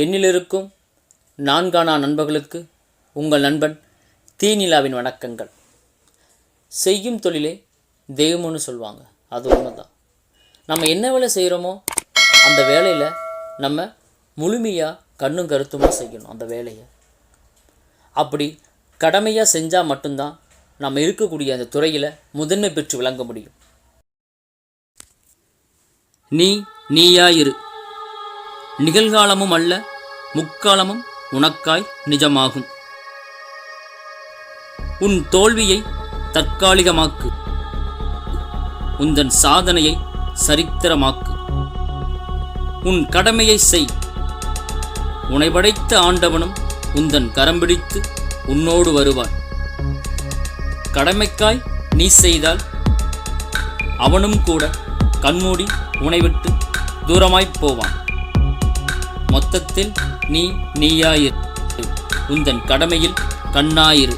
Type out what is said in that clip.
என்னிலிருக்கும் நான்கானா நண்பர்களுக்கு உங்கள் நண்பன் தீநிலாவின் வணக்கங்கள். செய்யும் தொழிலே தெய்வம்னு சொல்லுவாங்க, அது ஒன்று தான். நம்ம என்ன வேலை செய்கிறோமோ அந்த வேலையில் நம்ம முழுமையாக கண்ணும் கருத்துமாக செய்யணும். அந்த வேலையை அப்படி கடமையாக செஞ்சால் மட்டும்தான் நம்ம இருக்கக்கூடிய அந்த துறையில் முதன்மை பெற்று விளங்க முடியும். நீயாயிரு, நிகழ்காலமும் அல்ல முக்காலமும் உனக்காய் நிஜமாகும். உன் தோல்வியை தற்காலிகமாக்கு, உந்தன் சாதனையை சரித்திரமாக்கு. உன் கடமையை செய், உன்னை படைத்த ஆண்டவனும் உந்தன் கரம் பிடித்து உன்னோடு வருவான். கடமைக்காய் நீ செய்தால் அவனும் கூட கண்மூடி உன்னை விட்டு தூரமாய்ப் போவான். மொத்தத்தில் நீயாயிரு, உந்தன் கடமையில் கண்ணாயிரு.